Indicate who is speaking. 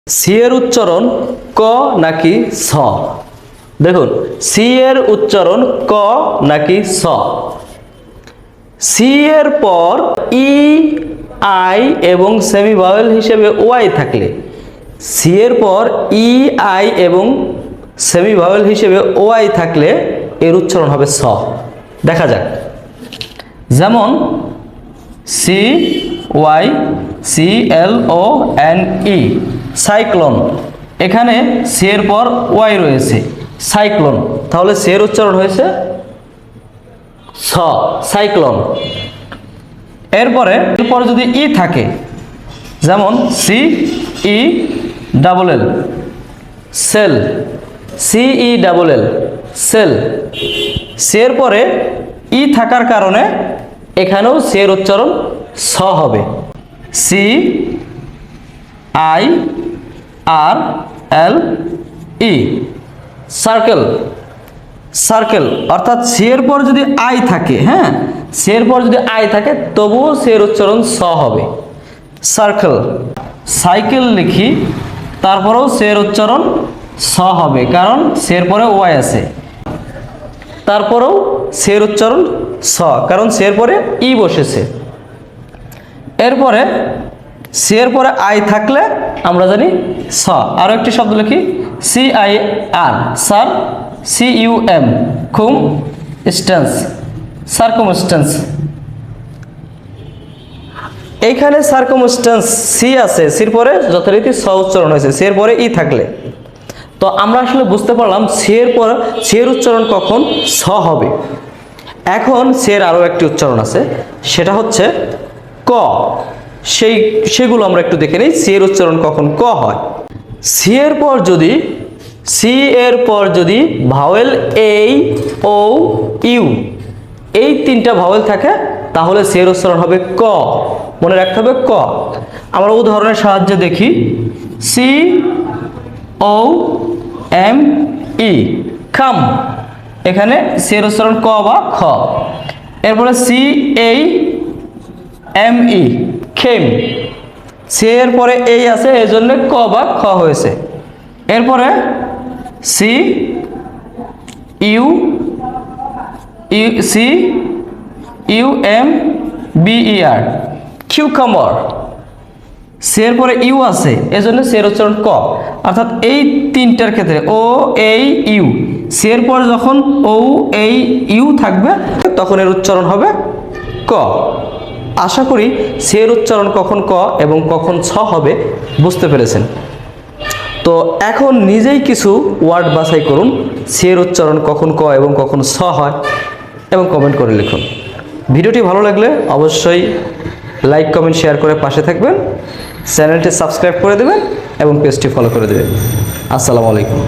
Speaker 1: C এর উচ্চারণ ক নাকি স? দেখুন, সি এর উচ্চারণ ক নাকি স? সি এর পর ই আই এবং সেমি ভাওয়েল হিসেবে ওয়াই থাকলে, সি এর পর ই আই এবং সেমি ভাওয়েল হিসেবে ওয়াই থাকলে এর উচ্চারণ হবে স। দেখা যাক, যেমন C Y C L O N E, cyclone. এখানে সি এর পর ওয়াই রয়েছে, সাইক্লোন, তাহলে সি এর উচ্চারণ হয়েছে স, সাইক্লোন। এরপরে যদি ই থাকে, যেমন C E double L, cell, C E double L, cell. C এর পরে ই থাকার কারণে এখানেও সি এর উচ্চারণ স হবে, C I R L E, circle, circle. অর্থাৎ সি এর পর যদি আই থাকে, হ্যাঁ, সি এর পর যদি আই থাকে তবুও সি এর উচ্চারণ স হবে, সার্কেল। সাইকেল লিখি, তারপরেও সি এর উচ্চারণ স হবে, কারণ সি এর পরে ওয়াই আছে। তারপরেও সি এর উচ্চারণ স, কারণ সি এর পরে ই বসেছে। এরপরে সি এর পরে আই থাকলে আমরা জানি স। আরো একটি শব্দ লিখি, C I R, cir, C U M, cum, stance, circumstance. এইখানে সার্কমস্টেন্স সি আছে, সির পরে যথারীতি স উচ্চারণ হয়েছে, সি এর পরে ই থাকলে। তো আমরা আসলে বুঝতে পারলাম সি এর পর সি এর উচ্চারণ কখন স হবে। এখন সি এর আরো একটি উচ্চারণ আছে, সেটা হচ্ছে ক। সেগুলো আমরা একটু দেখে নিই, সি এর উচ্চারণ কখন ক হয়। সি এর পর যদি, সি এর পর যদি ভাওয়েল এই, ও, ইউ, এই তিনটা ভাওয়েল থাকে তাহলে সি এর উচ্চারণ হবে ক। মনে রাখতে হবে ক। আমরা উদাহরণের সাহায্যে দেখি, সি ও এম ই, খাম। এখানে সি এর উচ্চারণ ক বা খ। এরপরে সি এই এম ই, খেম। সি এর পরে এই আছে, এই জন্য ক বা খ হয়েছে। এরপরে C U, C U M B E R, cucumber. C এর পরে ইউ আছে, এজন্য সি এর উচ্চারণ ক। অর্থাৎ এই তিনটার ক্ষেত্রে ও এই ইউ, সি এর পরে যখন ও এই ইউ থাকবে তখন এর উচ্চারণ হবে ক। আশা করি সি এর উচ্চারণ কখন ক এবং কখন ছ হবে বুঝতে পেরেছেন। তো এখন নিজেই কিছু ওয়ার্ড বাছাই করুন, সি এর উচ্চারণ কখন ক এবং কখন ছ হয়, এবং কমেন্ট করে লিখুন। ভিডিওটি ভালো লাগলে অবশ্যই লাইক, কমেন্ট, শেয়ার করে পাশে থাকবেন। চ্যানেলটি সাবস্ক্রাইব করে দেবেন এবং পেজটি ফলো করে দেবেন। আসসালামু আলাইকুম।